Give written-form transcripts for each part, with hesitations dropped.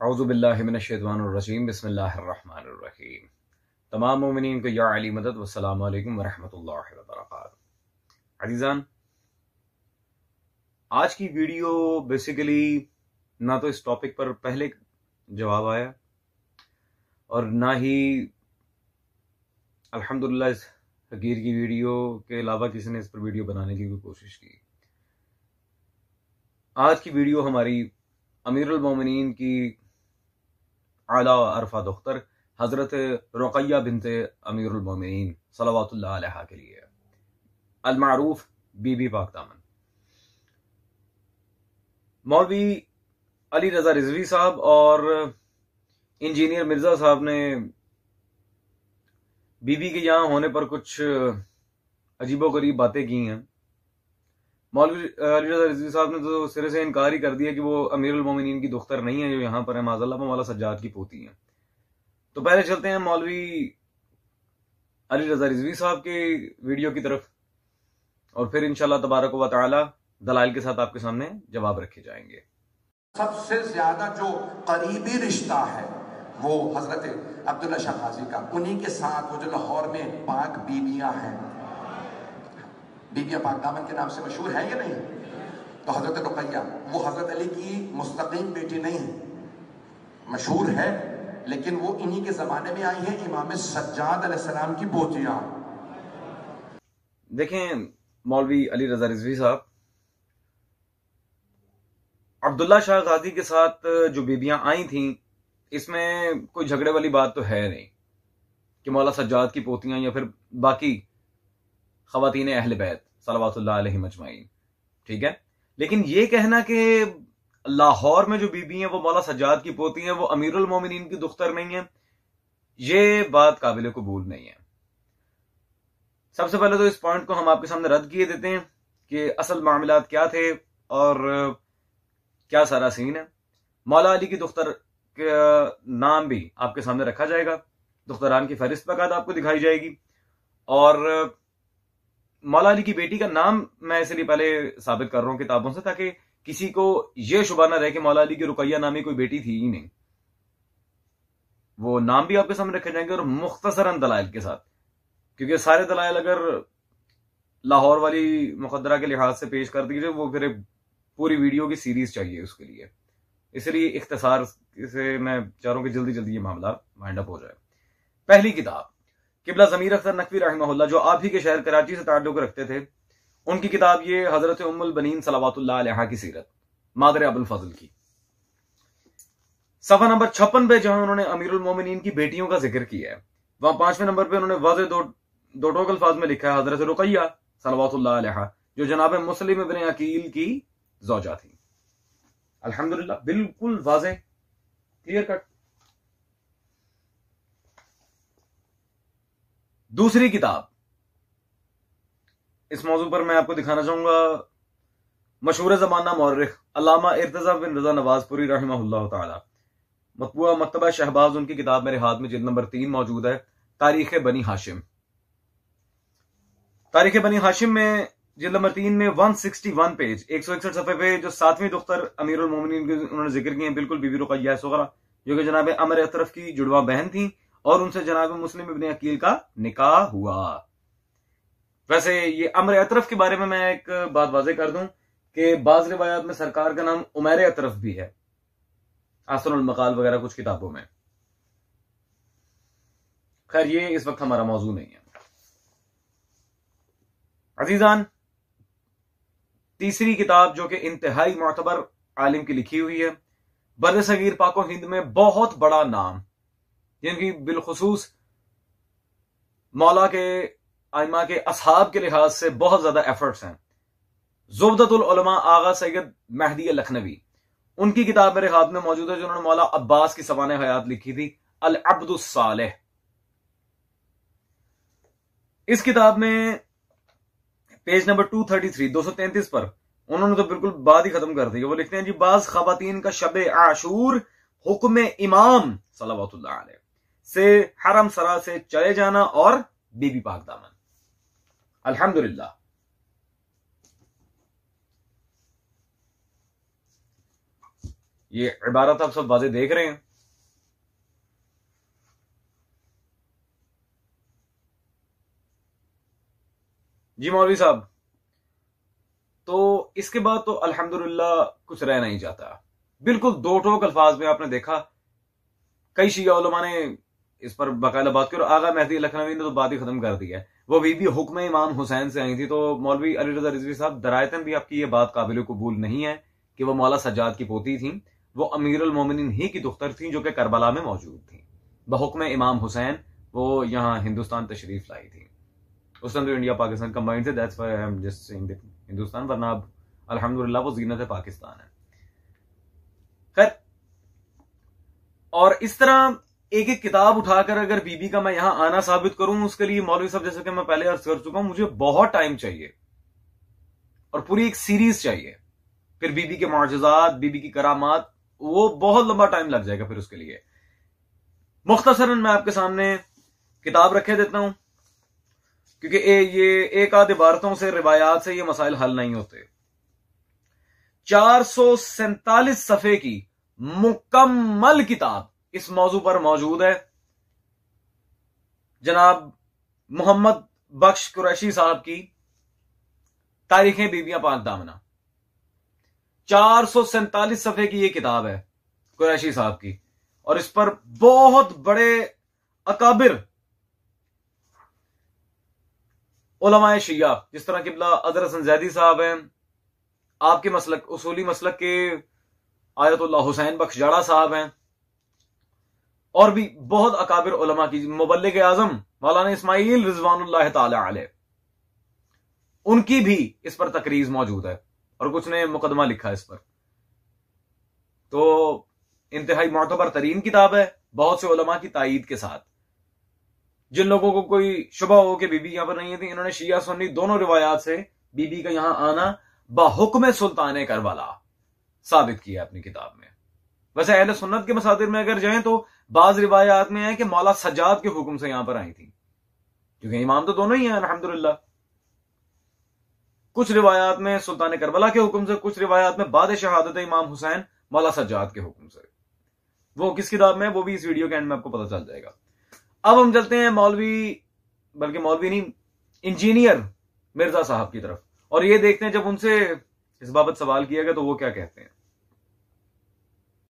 औज़ु बिल्लाहि मिनश्शैतानिर रजीम बिस्मिल्लाहिर्रहमानिर रहीम। तमाम मोमिनीन को या अली मदद वस्सलामु अलैकुम वरहमतुल्लाहि वबरकातुहू। अज़ीज़ान, आज की वीडियो बेसिकली ना तो इस टॉपिक पर पहले जवाब आया और ना ही अल्हम्दुलिल्लाह इस हकीर की वीडियो के अलावा किसी ने इस पर वीडियो बनाने की कोई कोशिश की। आज की वीडियो हमारी अमीरुल मोमिनीन की आला अरफा दुख्तर हजरत रुक़ैया बिन्ते अमीरुल मोमिनीन सल्लल्लाहु अलैहा के लिए अल-मारूफ बीबी पाक दामन। मौलवी अली रजा रिजवी साहब और इंजीनियर मिर्जा साहब ने बीबी के यहाँ होने पर कुछ अजीबोगरीब बातें की हैं। मौलवी अली रजा रिजवी साहब ने तो सिरे से इनकार ही कर दिया कि वो अमीरुल मोमिनीन की दुख्तर नहीं है जो यहाँ पर है, माज़अल्लाह मौला सज्जाद की पोती हैं। तो पहले चलते हैं मौलवी अली रजा रिजवी साहब के वीडियो की तरफ और फिर इंशाअल्लाह तबारक व तआला दलाइल के साथ आपके सामने जवाब रखे जाएंगे। सबसे ज्यादा जो करीबी रिश्ता है वो हजरत अब्दुल्ला शाह गाजी का, उन्हीं के साथ वो जो लाहौर में पाक बीबियां हैं, बीबियां पाक दामन के नाम से मशहूर है या नहीं। तो हजरत रुक़ैया वो हजरत अली की मुस्तकीम बेटी नहीं है, मशहूर है, लेकिन वो इन्हीं के जमाने में आई है, इमाम सज्जाद अलैहिस्सलाम की पोतियां। देखें मौलवी अली रजा रिजवी साहब, अब्दुल्ला शाह गाजी के साथ जो बीबियां आई थीं इसमें कोई झगड़े वाली बात तो है नहीं कि मौला सज्जाद की पोतियां या फिर बाकी खवातीन अहले बैत सल्लल्लाहु अलैहिम अजमाइन, ठीक है। लेकिन ये कहना कि लाहौर में जो बीबी हैं वो मौला सज्जाद की पोती हैं, वो अमीरुल मोमिनीन की दुख्तर नहीं है, ये बात काबिल कबूल नहीं है। सबसे पहले तो इस पॉइंट को हम आपके सामने रद्द किए देते हैं कि असल मामलात क्या थे और क्या सारा सीन है। मौला अली की दुख्तर का नाम भी आपके सामने रखा जाएगा, दुख्तरान की फहरिस्त बाकायदा आपको दिखाई जाएगी, और मौला अली की बेटी का नाम मैं इसलिए पहले साबित कर रहा हूं किताबों से, ताकि किसी को यह शुबा ना रहे कि मौला अली की रुक़ैया नामी कोई बेटी थी ही नहीं। वो नाम भी आपके सामने रखे जाएंगे और मुख्तसरन दलाइल के साथ, क्योंकि सारे दलाइल अगर लाहौर वाली मुकद्दरा के लिहाज से पेश कर दीजिए वो फिर पूरी वीडियो की सीरीज चाहिए उसके लिए, इसलिए इख्तिसार से मैं चाह रहा हूं कि जल्दी जल्दी ये मामला वाइंड अप हो जाए। पहली किताब किबला ज़मीर अख्तर नकवी रहमहुल्लाह, जो आप ही के शहर कराची से ताल्लुक रखते थे, उनकी किताब ये हजरत उम्मुल बनीन सल्लल्लाहु अलैहा की सीरत मादर अबुल फजल की, सफा नंबर 56 पे जहां उन्होंने अमीरुल मोमिनीन की बेटियों का जिक्र किया है, वहां 5वें नंबर पे उन्होंने वाज़े दो टोक अल्फाज में लिखा है हजरत रुक़ैया सल्लल्लाहु अलैहा, जो जनाब मुस्लिम इब्न अकील की ज़ौजा थी। अल्हम्दुलिल्लाह, बिल्कुल वाज़े, क्लियर कट। दूसरी किताब इस मौजू पर मैं आपको दिखाना चाहूंगा, मशहूर ज़माना मौर्रिख अल्लामा इर्तज़ा बिन रज़ा नवाज़पुरी रहमहुल्लाह ताला, मतबूआ मक्तबा शहबाज, उनकी किताब मेरे हाथ में जिल्द नंबर 3 मौजूद है, तारीख बनी हाशिम। तारीख बनी हाशिम में जिल्द नंबर 3 में 161 पेज 161 सफ़े पे जो 7वीं दुख्तर अमीरुल मोमिनीन के उन्होंने जिक्र किए, बिल्कुल बीबी रुक़ैया सुग़रा, जो कि जनाब अमर अतरफ की जुड़वा बहन थी और उनसे जनाब मुस्लिम इब्न अकील का निकाह हुआ। वैसे ये अमर अतरफ के बारे में मैं एक बात वाज़ेह कर दूं कि बाज़ रिवायात में सरकार का नाम उमैर अतरफ भी है, आसनुल मकाल वगैरह कुछ किताबों में। खैर ये इस वक्त हमारा मौजू नहीं है। अजीजान, तीसरी किताब जो कि इंतहाई मोतबर आलिम की लिखी हुई है, बर सगीर पाको हिंद में बहुत बड़ा नाम, जिनकी बिलखुसूस मौला के आइमा के असहाब के लिहाज से बहुत ज्यादा एफर्ट्स हैं, ज़ुबदतुल उलमा आगा सैयद महदी लखनवी, उनकी किताब मेरे हाथ में मौजूद है, जो उन्होंने मौला अब्बास की सवाने हयात लिखी थी, अल अब्दुस सालेह। इस किताब में पेज नंबर 233 पर उन्होंने तो बिल्कुल बात ही खत्म कर दी। वो लिखते हैं जी, बाज खवातीन का शबे आशूर हुक्म इमाम सल्लल्लाहु अलैहि से हरम सरा से चले जाना और बीबी पाक दामन। अल्हम्दुलिल्लाह, ये इबारत आप सब वाज़े देख रहे हैं। जी मौलवी साहब, तो इसके बाद तो अल्हम्दुलिल्लाह कुछ रह नहीं जाता। बिल्कुल दो टोक अल्फाज में आपने देखा, कई शिया उलमा ने इस पर बाकायदा बात की और आगा मेहदी लखनवी ने तो बात ही खत्म कर दी है। वो भी हुक्म इमाम हुसैन से आई थी। तो मौलवी अली रजा रिजवी साहब, दरायतन भी आपकी ये बात काबिल कबूल नहीं है कि वो मौला सज्जाद की पोती थी। वो अमीर उल मोमिनीन ही की दुख्तर थी जो कि करबला में मौजूद थी। बहुक्म इमाम हुसैन वो यहाँ हिंदुस्तान तशरीफ लाई थी। उस टाइम तो इंडिया पाकिस्तान कंबाइंड थे, that's why I am just saying Hindustan, वरना अब अल्हम्दुलिल्लाह वो जीनत पाकिस्तान है। खैर, और इस तरह एक एक किताब उठाकर अगर बीबी का मैं यहां आना साबित करूं, उसके लिए मौलवी साहब जैसे कि मैं पहले अर्ज कर चुका हूं, मुझे बहुत टाइम चाहिए और पूरी एक सीरीज चाहिए। फिर बीबी के मुअजिज़ात, बीबी की करामात, वो बहुत लंबा टाइम लग जाएगा। फिर उसके लिए मुख्तसरन मैं आपके सामने किताब रखे देता हूं, क्योंकि ये एक आध इबारतों से, रिवायात से ये मसाइल हल नहीं होते। 447 सफ़े की मुकम्मल किताब इस मौजू पर मौजूद है। जनाब मोहम्मद बख्श कुरैशी साहब की तारीखें बीबियां पाक दामना, 447 सफ़े की ये किताब है कुरैशी साहब की, और इस पर बहुत बड़े अकाबिर उलमाए शिया, जिस तरह किबला अदर हसन जैदी साहब हैं, आपके मसलक उसूली मसलक के आयतुल्लाह हुसैन बख्श जाड़ा साहब हैं, और भी बहुत अकाबिर उलमा की, मुबल्लिग आजम मौलाना इस्माइल रिजवानुल्लाह ताला अलैह, उनकी भी इस पर तकरीज मौजूद है और कुछ ने मुकदमा लिखा इस पर। तो इंतहाई मोतबर तरीन किताब है, बहुत से उलमा की तायीद के साथ। जिन लोगों को कोई शुबा हो कि बीबी यहां पर नहीं थी, इन्होंने शिया सुन्नी दोनों रिवायात से बीबी का यहां आना बाहुक्म सुल्तान करबला साबित किया अपनी किताब में। वैसे अहले सुन्नत के मसादिर में अगर जाएं तो बाज रिवायात में है कि मौला सज्जाद के हुक्म से यहां पर आई थी, क्योंकि इमाम तो दोनों ही हैं अल्हम्दुलिल्लाह। कुछ रिवायात में सुल्तान करबला के हुक्म से, कुछ रिवायात में बाद शहादत इमाम हुसैन मौला सज्जाद के हुक्म से। वो किस किताब में, वो भी इस वीडियो के एंड में आपको पता चल जाएगा। अब हम चलते हैं बल्कि मौलवी नहीं, इंजीनियर मिर्जा साहब की तरफ, और ये देखते हैं जब उनसे इस बाबत सवाल किया गया तो वो क्या कहते हैं।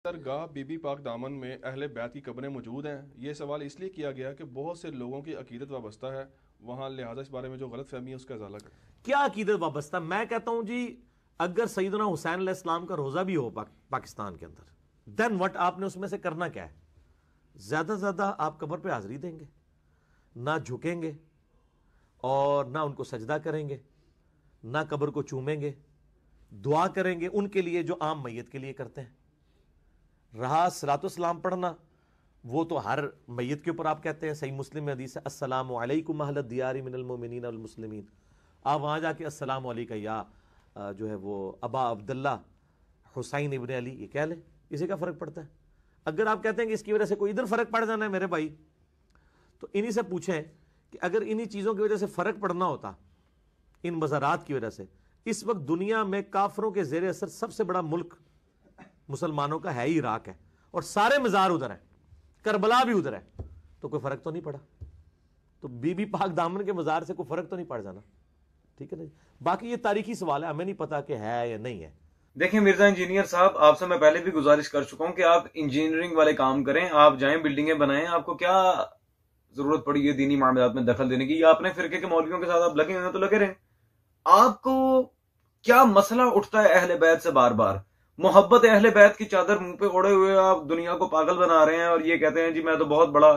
दरगाह बीबी पाक दामन में अहले बैत की कब्रें मौजूद हैं। ये सवाल इसलिए किया गया कि बहुत से लोगों की अकीदत वाबस्ता है वहाँ, लिहाजा इस बारे में जो गलत फहमी है उसका इजाला करें। क्या अकीदत वाबस्ता? मैं कहता हूं जी, अगर सैयदना हुसैन अलैहिस्सलाम का रोजा भी हो पाकिस्तान के अंदर, देन व्हाट, आपने उसमें से करना क्या है? ज्यादा से ज्यादा आप कब्र पे हाजिरी देंगे, ना झुकेंगे और ना उनको सजदा करेंगे, ना कब्र को चूमेंगे, दुआ करेंगे उनके लिए जो आम मैयत के लिए करते हैं। रहा सलातो सलाम पढ़ना, वो तो हर मैयत के ऊपर आप कहते हैं। सही मुस्लिम में हदीस है, अस्सलामु अलैकुम अहल दियारी मिनल मोमिनीन वल मुस्लिमीन। आप वहाँ जाके अस्सलामु अलैका या जो है वो अबा अब्दुल्ला हुसैन इब्न अली, ये कह लें, इसे क्या फ़र्क पड़ता है? अगर आप कहते हैं कि इसकी वजह से कोई इधर फ़र्क पड़ जाना है मेरे भाई, तो इन्हीं से पूछें कि अगर इन्हीं चीज़ों की वजह से फ़र्क पड़ना होता, इन मज़ारात की वजह से, इस वक्त दुनिया में काफरों के ज़ेर असर सबसे बड़ा मुल्क मुसलमानों का है ही इराक है, और सारे मज़ार उधर है, करबला भी उधर है, तो कोई फ़र्क तो नहीं पड़ा। तो बीबी पाक दामन के मज़ार से कोई फ़र्क तो नहीं पड़ जाना, ठीक है ना। बाकी ये तारीखी सवाल है, हमें नहीं पता कि है या नहीं है। देखिए मिर्जा इंजीनियर साहब, आपसे मैं पहले भी गुजारिश कर चुका हूं कि आप इंजीनियरिंग वाले काम करें, आप जाएं बिल्डिंगें बनाएं। आपको क्या जरूरत पड़ी है दीनी मामलात में दखल देने की? या अपने फिरके के मौलवियों के साथ आप लगे हुए हैं तो लगे रहें। आपको क्या मसला उठता है अहले बैत से बार बार? मोहब्बत अहले बैत की चादर मुंह पे ओढ़े हुए आप दुनिया को पागल बना रहे हैं और ये कहते हैं जी मैं तो बहुत बड़ा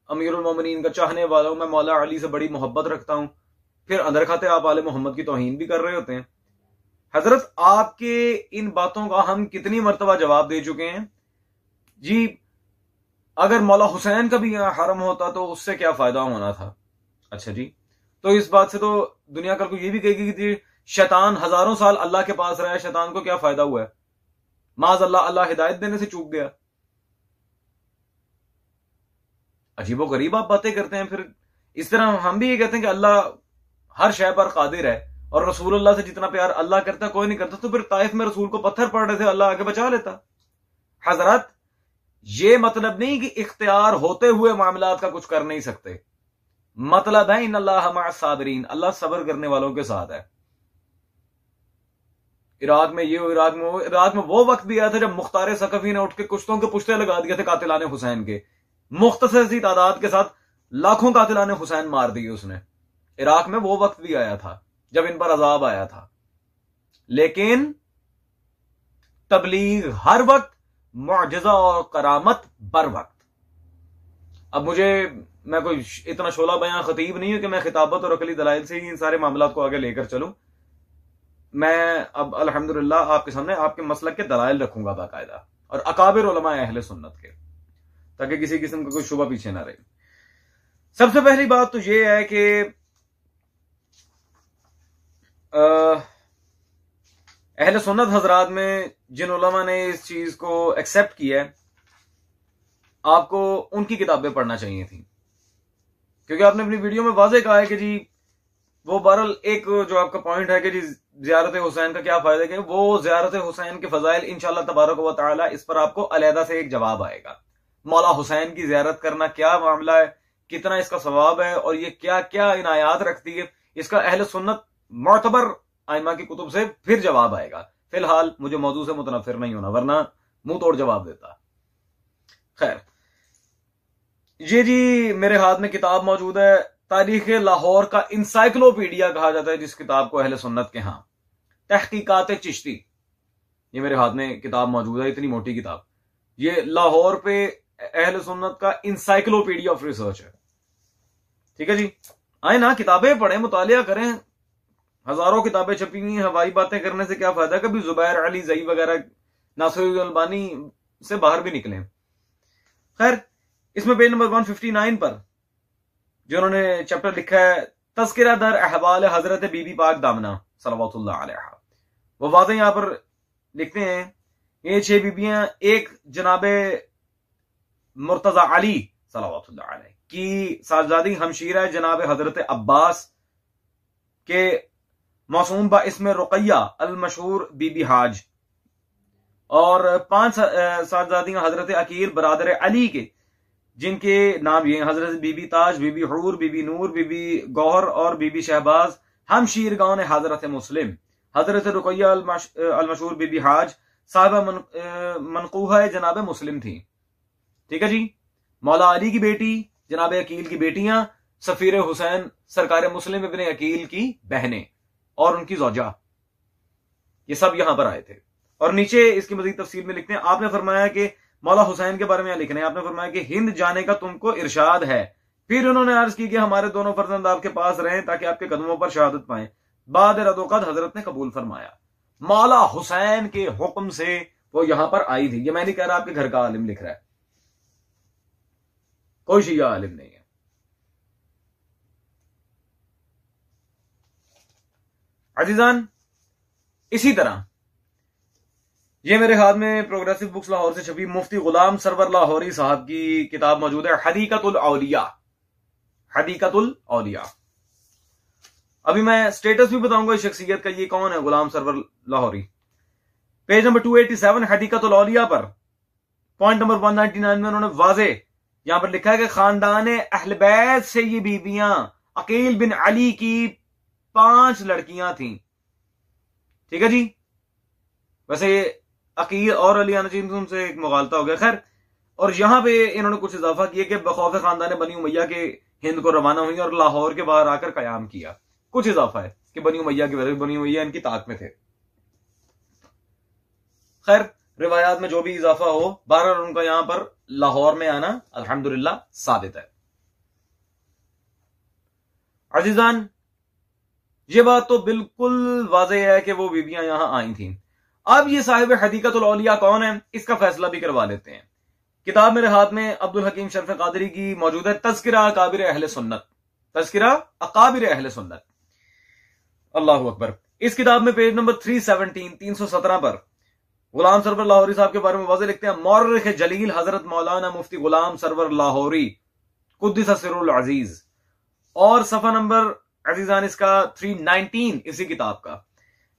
अमीरुल मोमिनीन का चाहने वाला हूं, मैं मौला अली से बड़ी मोहब्बत रखता हूं। फिर अंदर खाते आप आले मोहम्मद की तौहीन भी कर रहे होते हैं। हजरत, आपके इन बातों का हम कितनी मर्तबा जवाब दे चुके हैं जी। अगर मौला हुसैन का भी यहां हरम होता तो उससे क्या फायदा होना था? अच्छा जी, तो इस बात से तो दुनिया कल को ये भी कहेगी कि शैतान हजारों साल अल्लाह के पास रहा है, शैतान को क्या फायदा हुआ है? माज अल्लाह हिदायत देने से चूक गया। अजीबो गरीब आप बातें करते हैं। फिर इस तरह हम भी ये कहते हैं कि अल्लाह हर शय पर कादिर है, और रसूलुल्लाह से जितना प्यार अल्लाह करता कोई नहीं करता, तो फिर ताइफ में रसूल को पत्थर पड़ रहे थे, अल्लाह आगे बचा लेता। हजरत ये मतलब नहीं कि इख्तियार होते हुए मामलात का कुछ कर नहीं सकते, मतलब है इन्नल्लाह मअस साबिरीन, अल्लाह सब्र करने वालों के साथ है। इराक में ये, इराक में वो वक्त भी आया था जब मुख्तार सकफी ने उठ के कुश्तों के पुश्ते लगा दिए थे कातिलाने हुसैन के, मुख्तसर सी तादाद के साथ लाखों कातिलाने हुसैन मार दिए उसने। इराक में वो वक्त भी आया था जब इन पर अजाब आया था, लेकिन तबलीग हर वक्त, मुअजिजा और करामत बर वक्त। अब मैं कोई इतना शोला बयां खतीब नहीं हूं कि मैं खिताबत और अकली दलाइल से ही इन सारे मामलात को आगे लेकर चलूं। मैं अब अल्हम्दुलिल्लाह आपके सामने आपके मसलक के दलाइल रखूंगा बाकायदा, और अकाबिर उलमा अहले सुन्नत के, ताकि किसी किस्म का कोई शुबा पीछे ना रहे। सबसे पहली बात तो यह है कि अहले सुन्नत हजरात में जिन उलमा ने इस चीज को एक्सेप्ट किया है, आपको उनकी किताबें पढ़ना चाहिए थी, क्योंकि आपने अपनी वीडियो में वाज़ेह कहा है कि जी वो बहरहाल एक जो आपका पॉइंट है कि जी ज़ियारत हुसैन का क्या फायदा है, वो ज़ियारत हुसैन के फजाइल इंशाअल्लाह तबारक व तआला इस पर आपको अलहदा से एक जवाब आएगा। मौला हुसैन की ज़ियारत करना क्या मामला है, कितना इसका सवाब है, और ये क्या क्या इनायात रखती है, इसका अहले सुन्नत मोतबर आइमा की कुतुब से फिर जवाब आएगा। फिलहाल मुझे मौजू से मुतनफिर नहीं होना, वरना मुंह तोड़ जवाब देता। खैर, ये जी मेरे हाथ में किताब मौजूद है, तारीख लाहौर का इंसाइक्लोपीडिया कहा जाता है जिस किताब को अहले सुन्नत के यहां, तहकीकात चिश्ती। ये मेरे हाथ में किताब मौजूद है, इतनी मोटी किताब। ये लाहौर पे अहले सुन्नत का इंसाइक्लोपीडिया ऑफ रिसर्च है। ठीक है जी, आए ना किताबें पढ़ें, मुतालिया करें। हजारों किताबें छपी हुई हैं, हवाई बातें करने से क्या फायदा, कभी जुबैर अली जई वगैरह नासिरुद्दीन अलबानी से बाहर भी निकले। खैर, इसमें पेज नंबर 159 पर जो उन्होंने चैप्टर लिखा है तज़किरा दर अहवाल हजरत बीबी पाक दामना सल्लल्लाहु अलैहा, वो वाज़ेह यहां पर लिखते हैं, ये 6 बीबियां एक जनाबे मुर्तजा अली सल्लल्लाहु अलैहि की साहबजादी हमशीरा जनाब हजरत अब्बास के मौसूम बा इसमें रुकैया अल मशहूर बीबी हाज, और 5 साहबजादियां हजरत अकील बरादर अली के जिनके नाम ये हजरत बीबी ताज, बीबी हूर, बीबी नूर, बीबी गौहर और बीबी शहबाज, हम शीरगांव ने हजरत मुस्लिम, हजरत रुकैया अल मशहूर बीबी हाज साहिबा मनकूहा जनाब मुस्लिम थी। ठीक है जी, मौला अली की बेटी, जनाब अकील की बेटियां, सफीर हुसैन सरकार मुस्लिम इब्ने अकील की बहनें और उनकी ज़ौजा, ये सब यहां पर आए थे। और नीचे इसकी मजीद तफसील में लिखते हैं, आपने फरमाया कि मौला हुसैन के बारे में लिखने, आपने फरमाया कि हिंद जाने का तुमको इरशाद है। फिर उन्होंने अर्ज की कि हमारे दोनों फर्जंद आपके पास रहें ताकि आपके कदमों पर शहादत पाएं। बाद रदोकद हजरत ने कबूल फरमाया। मौला हुसैन के हुक्म से वो यहां पर आई थी। ये मैं नहीं कह रहा, आपके घर का आलिम लिख रहा है, कोई शिया आलिम नहीं है। अजीजान, इसी तरह ये मेरे हाथ में प्रोग्रेसिव बुक्स लाहौर से छपी मुफ्ती गुलाम सरवर लाहौरी साहब की किताब मौजूद है, हदीकतुल औलिया। हदीकतुल औलिया, अभी मैं स्टेटस भी बताऊंगा इस शख्सियत का, ये कौन है गुलाम सरवर लाहौरी। पेज नंबर 287 हदीकतुल औलिया पर पॉइंट नंबर 199 में उन्होंने वाजे यहां पर लिखा है कि खानदान अहले बैत से ये बीबियां अकील बिन अली की 5 लड़कियां थीं। ठीक है जी, वैसे ये अकील और अली आना चाहिए, उनसे एक मुगालता हो गया। खैर, और यहां पे इन्होंने कुछ इजाफा किया कि बखौफ खानदान बनी उमैया के हिंद को रवाना हुई और लाहौर के बाहर आकर कयाम किया। कुछ इजाफा है कि बनी उमैया की वजह से, बनी उमैया इनकी ताक में थे। खैर, रिवायात में जो भी इजाफा हो, बहरहाल उनका यहां पर लाहौर में आना अल्हम्दुलिल्लाह साबित है। अजीजान, ये बात तो बिल्कुल वाज़ेह है कि वो बीबियां यहां आई थीं। अब ये साहिब हदीकतुल औलिया कौन है, इसका फैसला भी करवा लेते हैं। किताब मेरे हाथ में अब्दुल हकीम शरफ कादरी की मौजूद है, तज़किरा अकाबिर अहले सुन्नत, तज़किरा अकाबिर अहले सुन्नत। अल्लाहु अकबर। इस किताब में पेज नंबर 317 पर गुलाम सरवर लाहौरी साहब के बारे में वाज़ेह लिखते हैं, मौर्रिख जलील हजरत मौलाना मुफ्ती गुलाम सरवर लाहौरी कुद्दिस सिर्रुल अजीज, और सफा नंबर अजीजान इसका 319 इसी किताब का।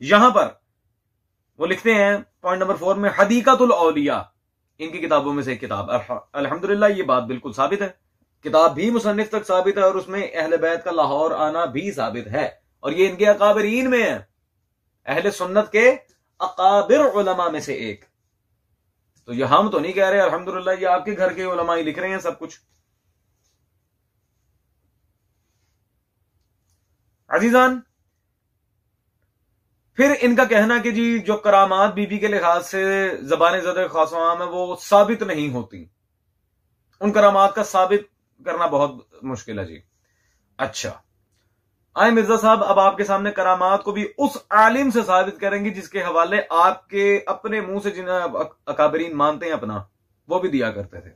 यहां पर वो लिखते हैं पॉइंट नंबर 4 में, हदीकतुल औलिया इनकी किताबों में से एक किताब। अल्हम्दुलिल्लाह ये बात बिल्कुल साबित है, किताब भी मुसन्निफ तक साबित है और उसमें अहले बैत का लाहौर आना भी साबित है, और ये इनके अकाबरीन में है, अहले सुन्नत के अकाबिर उलमा में से एक। तो ये हम तो नहीं कह रहे, अल्हम्दुलिल्लाह ये आपके घर के उलमा ही लिख रहे हैं सब कुछ। अजीजान, फिर इनका कहना कि जी जो करामात बीबी के लिहाज से ज़बान ज़द खासवाम है वो साबित नहीं होती, उन करामात का साबित करना बहुत मुश्किल है जी। अच्छा आए मिर्जा साहब, अब आपके सामने करामात को भी उस आलिम से साबित करेंगे जिसके हवाले आपके अपने मुंह से जिन्हें अकाबरीन मानते हैं अपना, वो भी दिया करते थे।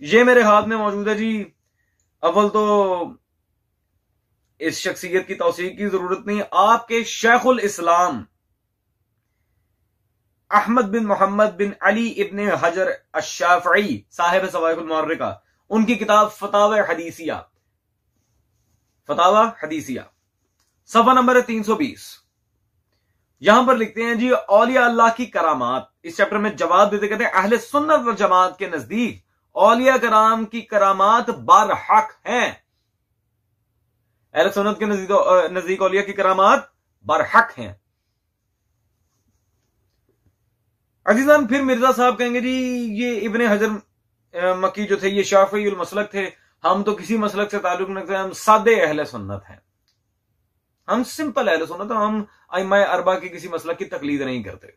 ये मेरे हाथ में मौजूद है जी। अव्वल तो इस शख्सियत की तौसीक की जरूरत नहीं, आपके शेखुल इस्लाम अहमद बिन मोहम्मद बिन अली इब्ने हजर अश-शाफ़ई साहिब सवाइकुल मुअर्रिका, उनकी किताब फतावा हदीसिया सफा नंबर 320, यहां पर लिखते हैं जी औलिया अल्लाह की करामात। इस चैप्टर में जवाब देते कहते हैं अहले सुन्नत व जमात के नजदीक औलिया कराम की करामात बरहक हैं। अहले सुन्नत के नजदीक औलिया की करामात बरहक हैं। अजीजान, फिर मिर्जा साहब कहेंगे जी ये इब्ने हजर मक्की जो थे ये शाफीउल मसलक थे, हम तो किसी मसलक से ताल्लुक नहीं रखते, हम सादे अहले सुन्नत हैं, हम सिंपल अहले सुन्नत, हम अइम्मा अरबा की किसी मसलक की तकलीद नहीं करते।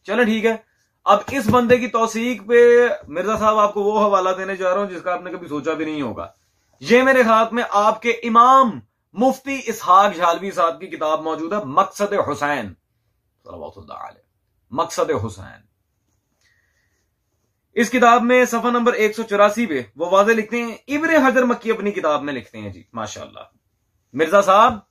चलो ठीक है, अब इस बंदे की तौसीक पे मिर्जा साहब आपको वो हवाला देने जा रहा हूं जिसका आपने कभी सोचा भी नहीं होगा। ये मेरे हाथ में आपके इमाम मुफ्ती इसहाक झालवी साहब की किताब मौजूद है, मकसद हुसैन, मकसद हुसैन। इस किताब में सफा नंबर 184 पे वो वाज़े लिखते हैं, इब्ने हजर मक्की अपनी किताब में लिखते हैं जी माशाअल्लाह, मिर्जा साहब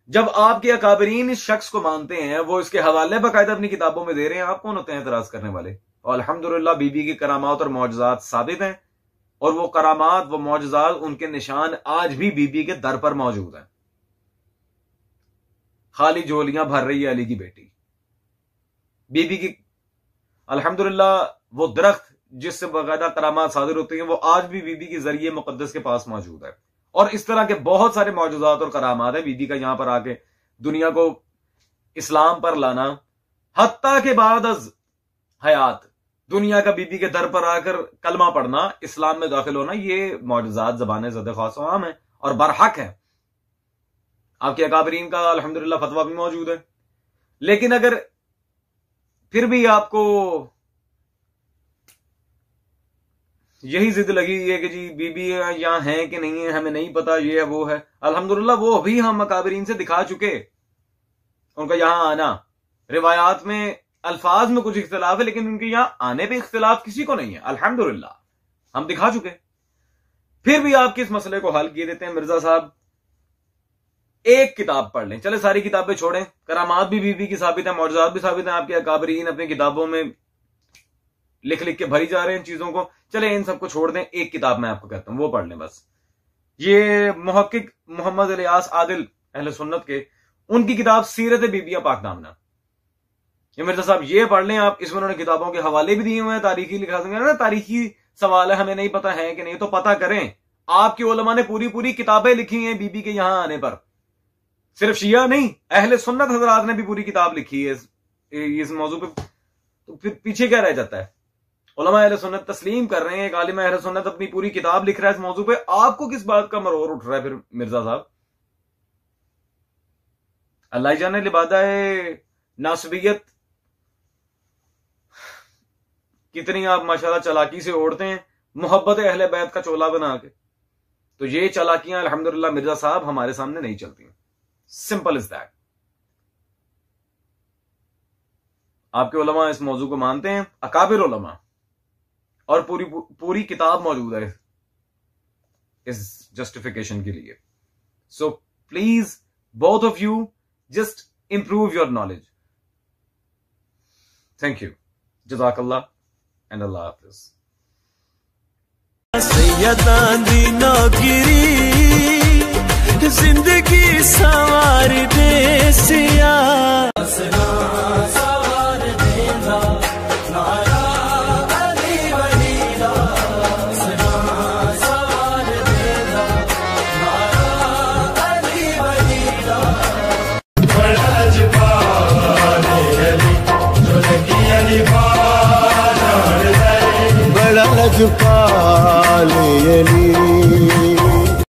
जब आपके अकाबरीन इस शख्स को मानते हैं, वो इसके हवाले बाकायदा अपनी किताबों में दे रहे हैं, आप कौन होते हैं एतराज करने वाले। और अल्हम्दुलिल्लाह बीबी की करामात और मौजज़ात साबित हैं, और वो करामात वो मौजज़ात उनके निशान आज भी बीबी के दर पर मौजूद हैं। खाली झोलियां भर रही है अली की बेटी, बीबी की अल्हम्दुलिल्लाह वो दरख्त जिससे बाकायदा करामात सादिर होती हैं वो आज भी बीबी के जरिए मुकद्दस के पास मौजूद है। और इस तरह के बहुत सारे मौजूदात और करामात है बीबी का यहां पर आके दुनिया को इस्लाम पर लाना, हत्ता के बाद अज हयात दुनिया का बीबी के दर पर आकर कलमा पढ़ना, इस्लाम में दाखिल होना, ये मौजूदात ज़बान ज़द खास आम है और बरहक है। आपके अकाबरीन का अल्हम्दुलिल्लाह फतवा भी मौजूद है। लेकिन अगर फिर भी आपको यही जिद लगी है कि जी बीबी यहां है कि नहीं है हमें नहीं पता, ये है वो है, अल्हम्दुलिल्लाह वो भी हम अकाबरीन से दिखा चुके उनका यहां आना। रिवायात में अल्फाज में कुछ इख्तिलाफ है, लेकिन उनके यहां आने पे इख्तिलाफ किसी को नहीं है, अल्हम्दुलिल्लाह हम दिखा चुके। फिर भी आपके इस मसले को हल किए देते हैं मिर्जा साहब, एक किताब पढ़ लें, चले सारी किताबें छोड़ें, करामात भी बीबी की साबित है, मौजूदात भी साबित है, आपके अकाबरीन अपनी किताबों में लिख लिख के भरी जा रहे हैं इन चीजों को, चले इन सबको छोड़ दें, एक किताब मैं आपको कहता हूं वो पढ़ लें बस। ये मुहक्किक मोहम्मद इलियास आदिल अहले सुन्नत के, उनकी किताब सीरत बीबियां पाकदामना, ये मिर्जा साहब ये पढ़ लें आप। इसमें उन्होंने किताबों के हवाले भी दिए हुए हैं, तारीखी लिखा ना, तारीखी सवाल है, हमें नहीं पता है कि नहीं, तो पता करें। आपके उलमा ने पूरी पूरी किताबें लिखी हैं बीबी के यहां आने पर, सिर्फ शिया नहीं अहले सुन्नत हजरात ने भी पूरी किताब लिखी है इस मौजू पे। तो फिर पीछे क्या रह जाता है, उलमा अहले सुन्नत तस्लीम कर रहे हैं, एक आलिम अहले सुन्नत अपनी पूरी किताब लिख रहा है इस मौजू पे, आपको किस बात का मरोर उठ रहा है फिर मिर्जा साहब। अल्लाह जाने लिबादा है नासबियत कितनी आप माशाल्लाह चालाकी से ओढ़ते हैं, मोहब्बत अहले बैत का चोला बना के। तो ये चालाकियां अल्हम्दुलिल्लाह मिर्जा साहब हमारे सामने नहीं चलती, सिंपल इज दैट। आपके उलमा इस मौजू को मानते हैं, अकाबिर उलमा, और पूरी किताब मौजूद है इस जस्टिफिकेशन के लिए। So please both of you just improve your knowledge. Thank you, जज़ाकल्लाह एंड अल्लाह हाफिज़। सैयदां दी नौकरी जिंदगी सवार दे सिया, सवार दे बड़ा लजपाल अली